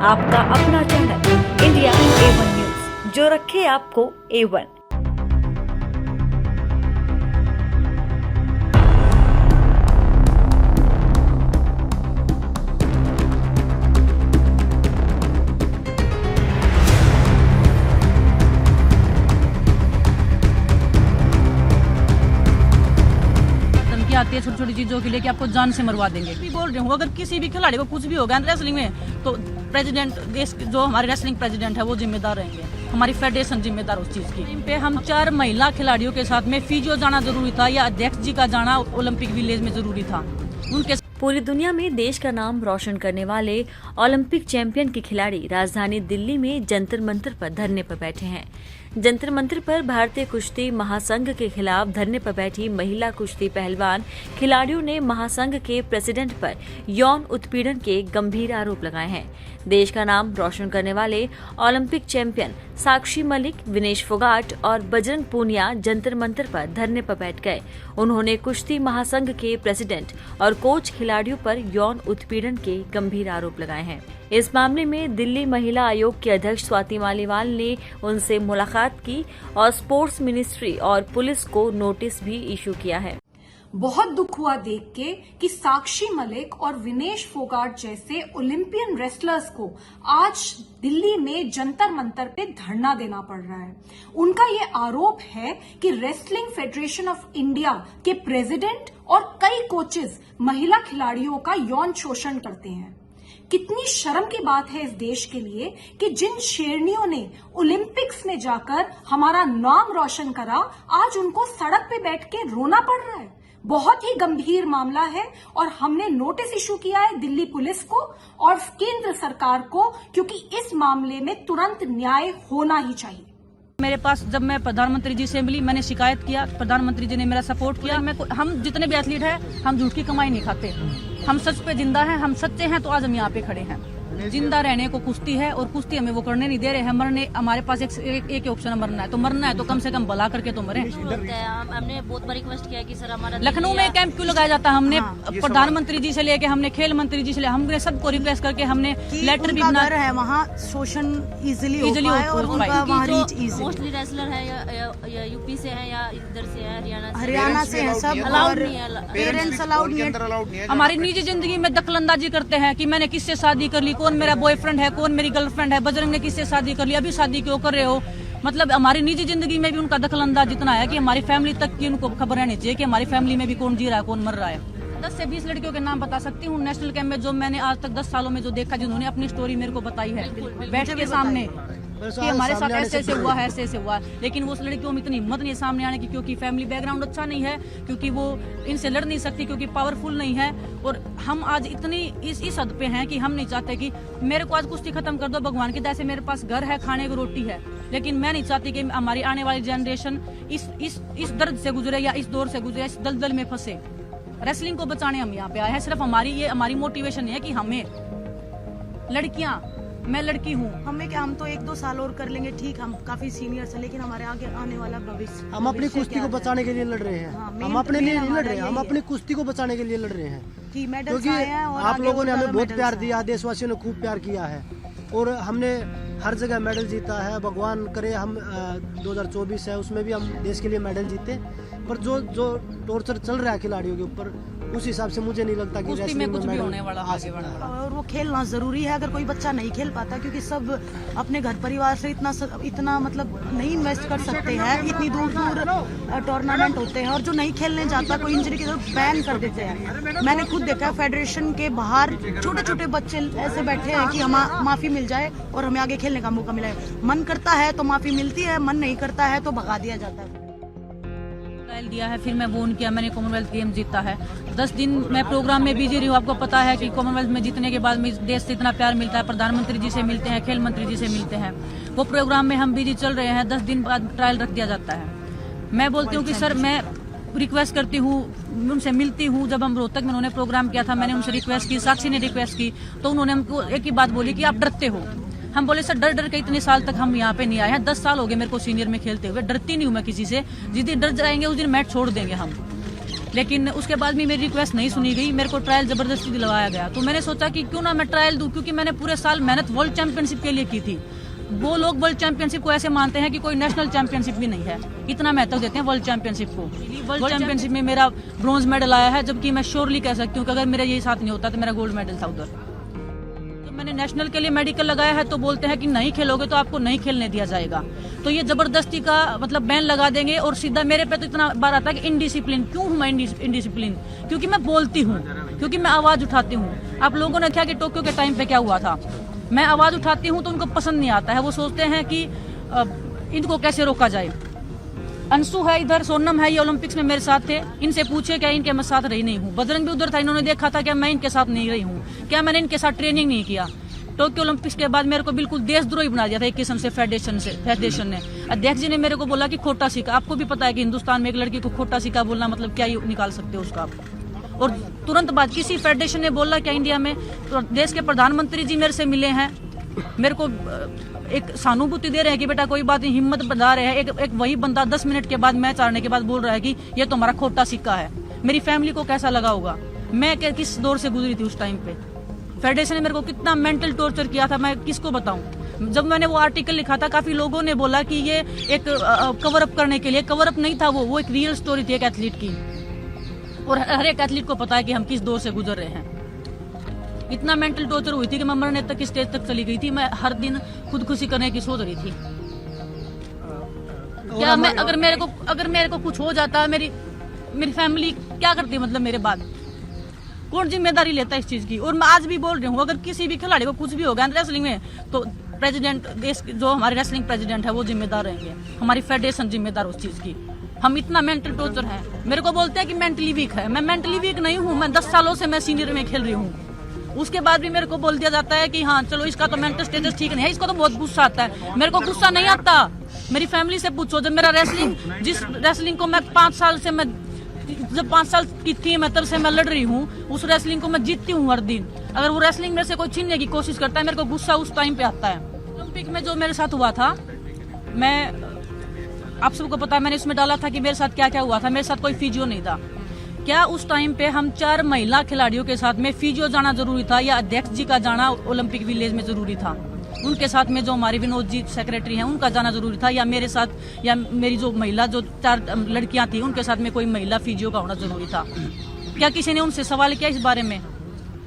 आपका अपना channel India A1 news, जो रखे आपको A1। आती है छोटी छोटी चीजों के लिए कि आपको जान से मरवा देंगे। भी बोल रही हूँ, अगर किसी भी खिलाड़ी को कुछ भी होगा रेसलिंग में तो प्रेसिडेंट, देश जो हमारे रेसलिंग प्रेसिडेंट है वो जिम्मेदार रहेंगे, हमारी फेडरेशन जिम्मेदार उस चीज की। पे हम 4 महिला खिलाड़ियों के साथ में फिजियो जाना जरूरी था या अध्यक्ष जी का जाना ओलंपिक विलेज में जरूरी था। उनके पूरी दुनिया में देश का नाम रोशन करने वाले ओलंपिक चैंपियन के खिलाड़ी राजधानी दिल्ली में जंतर मंतर पर धरने पर बैठे हैं। जंतर मंतर पर भारतीय कुश्ती महासंघ के खिलाफ धरने पर बैठी महिला कुश्ती पहलवान खिलाड़ियों ने महासंघ के प्रेसिडेंट पर यौन उत्पीड़न के गंभीर आरोप लगाए हैं। देश का नाम रोशन करने वाले ओलंपिक चैंपियन साक्षी मलिक, विनेश फोगाट और बजरंग पूनिया जंतर मंतर पर धरने पर बैठ गए। उन्होंने कुश्ती महासंघ के प्रेसिडेंट और कोच खिलाड़ियों पर यौन उत्पीड़न के गंभीर आरोप लगाए हैं। इस मामले में दिल्ली महिला आयोग की अध्यक्ष स्वाति मालीवाल ने उनसे मुलाकात की और स्पोर्ट्स मिनिस्ट्री और पुलिस को नोटिस भी इशू किया है। बहुत दुख हुआ देख के कि साक्षी मलिक और विनेश फोगाट जैसे ओलंपियन रेसलर्स को आज दिल्ली में जंतर मंतर पे धरना देना पड़ रहा है। उनका ये आरोप है कि रेसलिंग फेडरेशन ऑफ इंडिया के प्रेसिडेंट और कई कोचेस महिला खिलाड़ियों का यौन शोषण करते हैं। कितनी शर्म की बात है इस देश के लिए कि जिन शेरनियों ने ओलंपिक्स में जाकर हमारा नाम रोशन करा, आज उनको सड़क पे बैठ के रोना पड़ रहा है। बहुत ही गंभीर मामला है और हमने नोटिस इशू किया है दिल्ली पुलिस को और केंद्र सरकार को, क्योंकि इस मामले में तुरंत न्याय होना ही चाहिए। मेरे पास जब मैं प्रधानमंत्री जी से मिली, मैंने शिकायत किया, प्रधानमंत्री जी ने मेरा सपोर्ट किया। हम जितने भी एथलीट हैं, हम झूठ की कमाई नहीं खाते, हम सच पे जिंदा हैं, हम सच्चे हैं, तो आज हम यहाँ पे खड़े हैं। जिंदा रहने को कुश्ती है और कुश्ती हमें वो करने नहीं दे रहे हैं। मरने, हमारे पास एक ऑप्शन है, मरना है तो मरना है, तो कम से कम भला करके तो मरे। हमने बहुत बार रिक्वेस्ट किया कि सर हमारा लखनऊ में कैंप क्यों लगाया जाता है, हमने प्रधानमंत्री जी से लेके हमने खेल मंत्री जी से हमने सबको रिक्वेस्ट करके हमने लेटर भी बनाया है। वहाँ शोषण इजिली और मोस्टली रेसलर है या यूपी से है या इधर से है, हरियाणा से है, सब पेरेंट्स अलाउड नहीं है। हमारी निजी जिंदगी में दखलंदाजी करते हैं कि मैंने किससे शादी कर ली, कौन मेरा बॉयफ्रेंड है, कौन मेरी गर्लफ्रेंड है, बजरंग ने किससे शादी कर ली, अभी शादी क्यों कर रहे हो। मतलब हमारी निजी जिंदगी में भी उनका दखलंदाज इतना है कि हमारी फैमिली तक की उनको खबर रहनी चाहिए कि हमारी फैमिली में भी कौन जी रहा है, कौन मर रहा है। 10 से 20 लड़कियों के नाम बता सकती हूँ नेशनल कैंप में, जो मैंने आज तक 10 सालों में जो देखा, जिन्होंने अपनी स्टोरी मेरे को बताई है बैठ के सामने कि हमारे साथ ऐसे ऐसे हुआ है, ऐसे ऐसे हुआ है। लेकिन वो लड़कियों में इतनी हिम्मत नहीं है सामने आने की, क्योंकि फैमिली बैकग्राउंड अच्छा नहीं है, क्योंकि वो इनसे लड़ नहीं सकती, क्योंकि पावरफुल नहीं है। और हम आज इतनी इस हद पे हैं कि हम नहीं चाहते कि मेरे को आज कुश्ती खत्म कर दो, भगवान की दया से मेरे पास घर है, खाने को रोटी है, लेकिन मैं नहीं चाहती कि हमारी आने वाली जनरेशन इस दर्द से गुजरे या इस दौर से गुजरे, इस दलदल में फंसे। रेसलिंग को बचाने हम यहाँ पे आए हैं। सिर्फ हमारी मोटिवेशन है कि हमें लड़कियां, मैं लड़की हूँ, हमें क्या, हम तो 1-2 साल और कर लेंगे, ठीक, हम काफी सीनियर से, लेकिन हमारे आगे आने वाला भविष्य, हम अपनी कुश्ती को बचाने के लिए लड़ रहे हैं। हम अपने लिए नहीं लड़ रहे हैं, हम अपनी कुश्ती को बचाने के लिए लड़ रहे हैं, क्योंकि आप लोगों ने हमें बहुत प्यार दिया, देशवासियों ने खूब प्यार किया है और हमने हर जगह मेडल जीता है। भगवान करे हम 2024 है उसमें भी हम देश के लिए मेडल जीते, पर जो टॉर्चर चल रहा है खिलाड़ियों के ऊपर, उस हिसाब से मुझे नहीं लगता कि रेसलिंग में कुछ भी होने वाला आगे बढ़ा। और वो खेलना जरूरी है। अगर कोई बच्चा नहीं खेल पाता, क्योंकि सब अपने घर परिवार से इतना मतलब नहीं इन्वेस्ट कर सकते हैं, इतनी दूर टूर्नामेंट होते हैं, और जो नहीं खेलने जाता कोई इंजरी की तरफ बैन कर देते हैं। मैंने खुद देखा है फेडरेशन के बाहर छोटे छोटे बच्चे ऐसे बैठे हैं कि हमें माफी मिल जाए और हमें आगे खेलने का मौका मिले। मन करता है तो माफी मिलती है, मन नहीं करता है तो भगा दिया जाता है। दिया है, फिर मैं वो किया, मैंने कॉमनवेल्थ गेम जीता है। 10 दिन मैं प्रोग्राम में बिजी रही हूँ। आपको पता है कि कॉमनवेल्थ में जीतने के बाद देश से इतना प्यार मिलता है, प्रधानमंत्री जी से मिलते हैं, खेल मंत्री जी से मिलते हैं, वो प्रोग्राम में हम बिजी चल रहे हैं। 10 दिन बाद ट्रायल रख दिया जाता है। मैं बोलती हूँ कि सर, मैं रिक्वेस्ट करती हूँ, उनसे मिलती हूँ। जब हम रोहतक में उन्होंने प्रोग्राम किया था, मैंने उनसे रिक्वेस्ट की, साक्षी ने रिक्वेस्ट की, तो उन्होंने हमको एक ही बात बोली कि आप डरते हो। हम बोले सर, डर के इतने साल तक हम यहाँ पे नहीं आए हैं, 10 साल हो गए मेरे को सीनियर में खेलते हुए, डरती नहीं हूँ मैं किसी से। जिस दिन डर जाएंगे उस दिन मैच छोड़ देंगे हम। लेकिन उसके बाद भी मेरी रिक्वेस्ट नहीं सुनी गई, मेरे को ट्रायल जबरदस्ती दिलवाया गया। तो मैंने सोचा कि क्यों ना मैं ट्रायल दूं, क्योंकि मैंने पूरे साल मेहनत वर्ल्ड चैंपियनशिप के लिए की थी। वो लोग वर्ल्ड चैंपियनशिप को ऐसे मानते हैं कि कोई नेशनल चैंपियनशिप भी नहीं है, इतना महत्व देते हैं वर्ल्ड चैंपियनशिप को। वर्ल्ड चैंपियनशिप में मेरा ब्रॉन्ज मेडल आया है, जबकि मैं श्योरली कह सकती हूँ कि अगर मेरा यही साथ नहीं होता तो मेरा गोल्ड मेडल था उधर। तो मैंने नेशनल के लिए मेडिकल लगाया है, तो बोलते हैं कि नहीं खेलोगे तो आपको नहीं खेलने दिया जाएगा। तो ये जबरदस्ती का मतलब बैन लगा देंगे, और सीधा मेरे पे तो इतना बार आता है कि इनडिसिप्लिन। क्यों हूँ मैं इनडिसिप्लिन? क्योंकि मैं बोलती हूँ, क्योंकि मैं आवाज उठाती हूँ। आप लोगों ने क्या कि टोक्यो के टाइम पे क्या हुआ था, मैं आवाज उठाती हूँ तो उनको पसंद नहीं आता है, वो सोचते हैं कि इनको कैसे रोका जाए। अंशु है इधर, सोनम है, ये ओलंपिक्स में मेरे साथ थे, इनसे पूछे क्या इनके मैं साथ रही नहीं हूँ। बजरंग भी उधर था, इन्होंने देखा था क्या मैं इनके साथ नहीं रही हूँ, क्या मैंने इनके साथ ट्रेनिंग नहीं किया। टोक्यो ओलंपिक्स के बाद मेरे को बिल्कुल देशद्रोही बना दिया था एक किस्म से फेडरेशन ने। अध्यक्ष जी ने मेरे को बोला कि खोटा सिक्का। आपको भी पता है कि हिंदुस्तान में एक लड़की को खोटा सिक्का बोलना मतलब क्या ही निकाल सकते हो उसका आप। और तुरंत बाद किसी फेडरेशन ने बोला क्या इंडिया में, तो देश के प्रधानमंत्री जी मेरे से मिले हैं, मेरे को एक सहानुभूति दे रहे हैं कि बेटा कोई बात नहीं, हिम्मत बढ़ा रहे हैं। एक वही बंदा 10 मिनट के बाद मैच हारने के बाद बोल रहा है कि ये तो हमारा खोटा सिक्का है। मेरी फैमिली को कैसा लगा होगा, मैं किस दौर से गुजरी थी उस टाइम पे। फेडरेशन ने मेरे को कितना मेंटल टॉर्चर किया था, मैं किसको बताऊं। जब मैंने वो आर्टिकल लिखा था, काफी लोगों ने बोला कि ये एक कवर अप करने के लिए, कवर अप नहीं था वो एक रियल स्टोरी थी एक एथलीट की। और हर एक एथलीट को पता है कि हम किस दौर से गुजर रहे हैं। इतना मेंटल टॉर्चर हुई थी कि मैं मरने तक स्टेज तक चली गई थी। मैं हर दिन खुदकुशी करने की सोच रही थी। क्या मैं अगर मेरे को कुछ हो जाता, मेरी फैमिली क्या करती, मतलब मेरे बाद कौन जिम्मेदारी लेता इस चीज की। और मैं आज भी बोल रही हूँ, अगर किसी भी खिलाड़ी को कुछ भी होगा रेसलिंग में, तो प्रेसिडेंट, देश जो हमारे रेसलिंग प्रेसिडेंट है वो जिम्मेदार रहेंगे, हमारी फेडरेशन जिम्मेदार उस चीज की। हम इतना मेंटल टॉर्चर है। मेरे को बोलते हैं कि मेंटली वीक है, मैं मेंटली वीक नहीं हूँ। मैं 10 सालों से मैं सीनियर में खेल रही हूँ, उसके बाद भी मेरे को बोल दिया जाता है कि हाँ चलो इसका तो मेंटल स्टेटस ठीक नहीं है। इसको तो बहुत गुस्सा आता है, मेरे को गुस्सा नहीं आता। मेरी फैमिली से पूछो, जब मेरा जिस रेसलिंग को मैं 5 साल से जब 5 साल की थी मैं, तब से मैं लड़ रही हूँ, उस रेसलिंग को मैं जीतती हूँ हर दिन। अगर वो रेसलिंग में से कोई छीनने की कोशिश करता है, मेरे को गुस्सा उस टाइम पे आता है। ओलंपिक में जो मेरे साथ हुआ था, आप सबको पता है मैंने इसमें डाला था कि मेरे साथ क्या क्या हुआ था। मेरे साथ कोई फिजियो नहीं था। क्या उस टाइम पे हम 4 महिला खिलाड़ियों के साथ में फिजियो जाना जरूरी था, या अध्यक्ष जी का जाना ओलंपिक विलेज में जरूरी था? उनके साथ में जो हमारे विनोद जी सेक्रेटरी हैं उनका जाना जरूरी था, या मेरे साथ, या मेरी जो महिला जो 4 लड़कियां थी उनके साथ में कोई महिला फिजियो का होना जरूरी था? क्या किसी ने उनसे सवाल किया इस बारे में?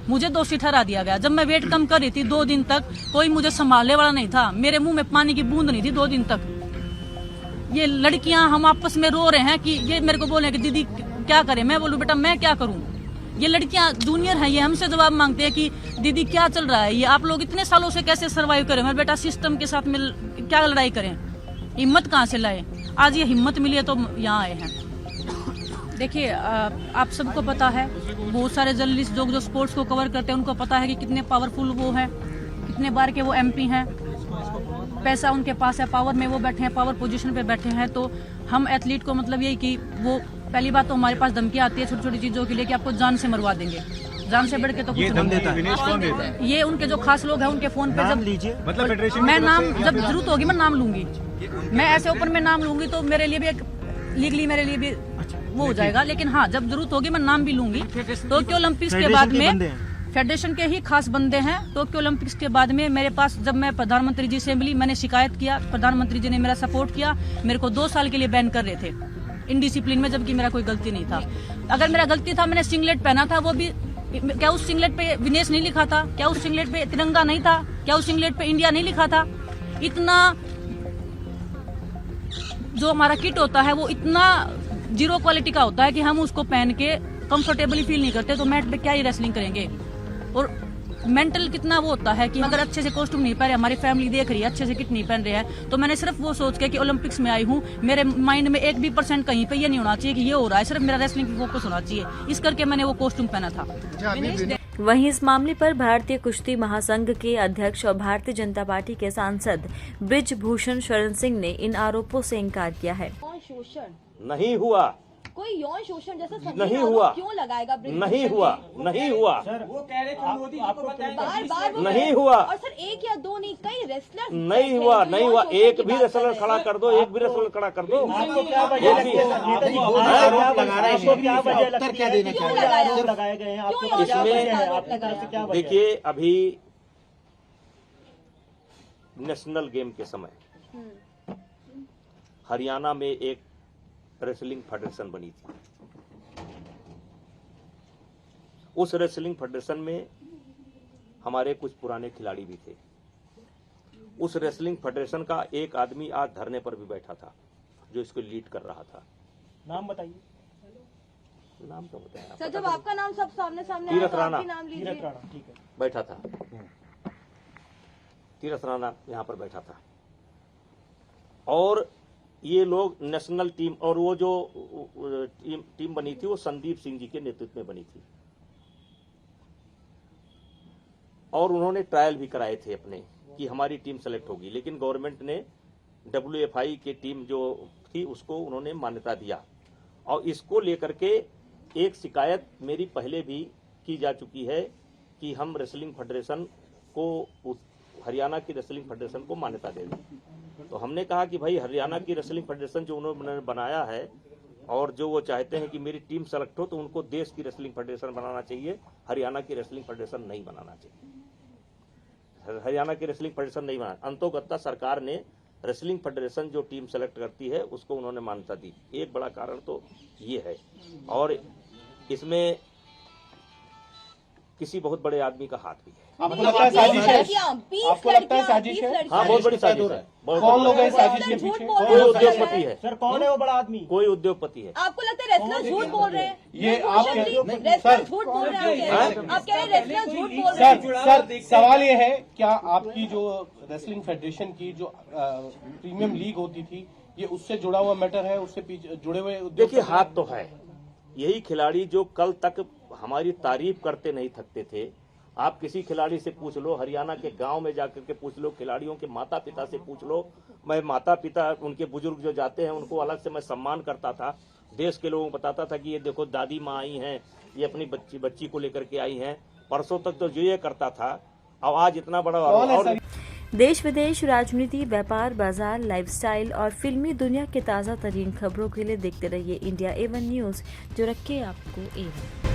मुझे दोषी ठहरा दिया गया। जब मैं वेट कम कर रही थी 2 दिन तक, कोई मुझे संभालने वाला नहीं था। मेरे मुंह में पानी की बूंद नहीं थी 2 दिन तक। ये लड़कियां हम आपस में रो रहे हैं कि ये मेरे को बोले कि दीदी क्या करें। मैं बोलूं बेटा मैं क्या करूं, ये लड़कियां जूनियर हैं, ये हमसे जवाब मांगते हैं कि दीदी क्या चल रहा है, ये आप लोग इतने सालों से कैसे सरवाइव करें। मैं बेटा सिस्टम के साथ मिल क्या लड़ाई करें, हिम्मत कहाँ से लाए। आज ये हिम्मत मिली है तो यहाँ आए हैं। देखिए आप सबको पता है, बहुत सारे जर्नलिस्ट जो स्पोर्ट्स को कवर करते हैं उनको पता है कि कितने पावरफुल वो हैं, कितने बार के वो MP हैं, पैसा उनके पास है, पावर में वो बैठे हैं, पावर पोजीशन पे बैठे हैं। तो हम एथलीट को मतलब यही कि वो पहली बात तो हमारे पास धमकी आती है छोटी छोटी चीजों के लिए कि आपको जान से मरवा देंगे। जान से बढ़ के तो कुछ नहीं देता है। ये उनके जो खास लोग हैं उनके फोन पे जब मतलब मैं नाम जब जरूरत होगी मैं नाम लूंगी, मैं ऐसे ओपन में नाम लूंगी तो मेरे लिए भी एक लीगली मेरे लिए भी वो हो जाएगा। लेकिन हाँ जब जरूरत होगी मैं नाम भी लूंगी। टोक्यो ओलंपिक्स के बाद में फेडरेशन के ही खास बंदे हैं। टोक्यो ओलंपिक्स के बाद में मेरे पास जब मैं प्रधानमंत्री जी से मिली, मैंने शिकायत किया, प्रधानमंत्री जी ने मेरा सपोर्ट किया। मेरे को 2 साल के लिए बैन कर रहे थे इनडिसिप्लिन में, जबकि मेरा कोई गलती नहीं था। अगर मेरा गलती था, मैंने सिंगलेट पहना था, वो भी क्या उस सिंगलेट पे विनेश नहीं लिखा था? क्या उस सिंगलेट पे तिरंगा नहीं था? क्या उस सिंगलेट पे इंडिया नहीं लिखा था? इतना जो हमारा किट होता है वो इतना 0 क्वालिटी का होता है कि हम उसको पहन के कंफर्टेबली फील नहीं करते, तो मैट पे क्या ही रेसलिंग करेंगे। और मेंटल कितना वो होता है कि अगर अच्छे से कॉस्ट्यूम नहीं पहन रहे, हमारी फैमिली देख रही है अच्छे से किट नहीं पहन रहे हैं, तो मैंने सिर्फ वो सोच के कि ओलंपिक्स में आई हूँ, मेरे माइंड में 1 भी % कहीं पे ये नहीं होना चाहिए कि ये हो रहा है, सिर्फ मेरा रेसलिंग पे फोकस होना चाहिए। इस करके मैंने वो कॉस्ट्यूम पहना था। वहीं इस मामले पर भारतीय कुश्ती महासंघ के अध्यक्ष और भारतीय जनता पार्टी के सांसद ब्रिजभूषण शरण सिंह ने इन आरोपों से इनकार किया है। नहीं हुआ, कोई यौन शोषण जैसा संगीन नहीं आरोप हुआ, क्यों लगाएगा? नहीं हुआ, नहीं हुआ, वो कह रहे थे मोदी जी को बताएं, बार वो नहीं हुआ। और सर एक या दो नहीं, कई रेसलर नहीं हुआ, नहीं हुआ। एक भी रेसलर खड़ा कर दो, एक भी रेसलर खड़ा कर दो। आपको क्या वजह लगती है? आपको क्या वजह लगती है? क्यों लगाया? आरोप लगाए गए हैं आपको क्यों क्या इसमें- वजह है? आपकी तरफ से क्या वजह है? देखिए, अभी नेशनल गेम के समय हरियाणा में एक रेसलिंग फेडरेशन बनी थी। उस रेसलिंग फेडरेशन में हमारे कुछ पुराने खिलाड़ी भी थे। उस रेसलिंग फेडरेशन का एक आदमी आज धरने पर भी बैठा था, जो इसको लीड कर रहा था। नाम बताइए। नाम तो बताया सर, जब आपका नाम सब सामने सामने तीरथ आया तो राणा। आप ही नाम लीजिए। तीरथ राणा, ठीक है। बैठा था, तीरथ राणा यहाँ पर बैठा था। और ये लोग नेशनल टीम, और वो जो टीम बनी थी वो संदीप सिंह जी के नेतृत्व में बनी थी, और उन्होंने ट्रायल भी कराए थे अपने कि हमारी टीम सेलेक्ट होगी, लेकिन गवर्नमेंट ने WFI की टीम जो थी उसको उन्होंने मान्यता दिया। और इसको लेकर के एक शिकायत मेरी पहले भी की जा चुकी है कि हम रेसलिंग फेडरेशन को, हरियाणा की रेसलिंग फेडरेशन को मान्यता दे दें। तो हमने कहा कि भाई हरियाणा की रेसलिंग फेडरेशन जो उन्होंने बनाया है और जो वो चाहते हैं कि मेरी टीम सेलेक्ट हो, तो उनको देश की रेसलिंग फेडरेशन बनाना चाहिए, हरियाणा की रेसलिंग फेडरेशन नहीं बनाना चाहिए। हरियाणा की रेसलिंग फेडरेशन नहीं बना, अंतोगत्ता सरकार ने रेसलिंग फेडरेशन जो टीम सेलेक्ट करती है उसको उन्होंने मान्यता दी। एक बड़ा कारण तो ये है, और इसमें किसी बहुत बड़े आदमी का हाथ भी है। आपको लगता है साजिश है? आपको लगता है साजिश है? हाँ, बहुत बड़ी साजिश है। कौन लोग हैं साजिश के पीछे? कोई उद्योगपति है सर, कौन है वो बड़ा आदमी? कोई उद्योगपति है। आपको लगता है रेसलर झूठ बोल रहे हैं? ये आप रेसलर झूठ बोल रहे हैं? आप कह रहे हैं रेसलर झूठ बोल रहे हैं? सर सवाल ये है, क्या आपकी जो रेसलिंग फेडरेशन की जो प्रीमियम लीग होती थी, ये उससे जुड़ा हुआ मैटर है? उससे पीछे जुड़े हुए देखिए, हाथ तो है। यही खिलाड़ी जो कल तक हमारी तारीफ करते नहीं थकते थे, आप किसी खिलाड़ी से पूछ लो, हरियाणा के गांव में जाकर के पूछ लो, खिलाड़ियों के माता पिता से पूछ लो। मैं माता पिता, उनके बुजुर्ग जो जाते हैं उनको अलग से मैं सम्मान करता था, देश के लोगों को बताता था कि ये देखो दादी माँ आई हैं, ये अपनी बच्ची को लेकर के आई हैं। परसों तक तो जो ये करता था, अब आज इतना बड़ा। और देश विदेश, राजनीति, व्यापार, बाजार, लाइफस्टाइल और फिल्मी दुनिया के ताज़ा तरीन खबरों के लिए देखते रहिए इंडिया A1 न्यूज़, जो रखे आपको A1।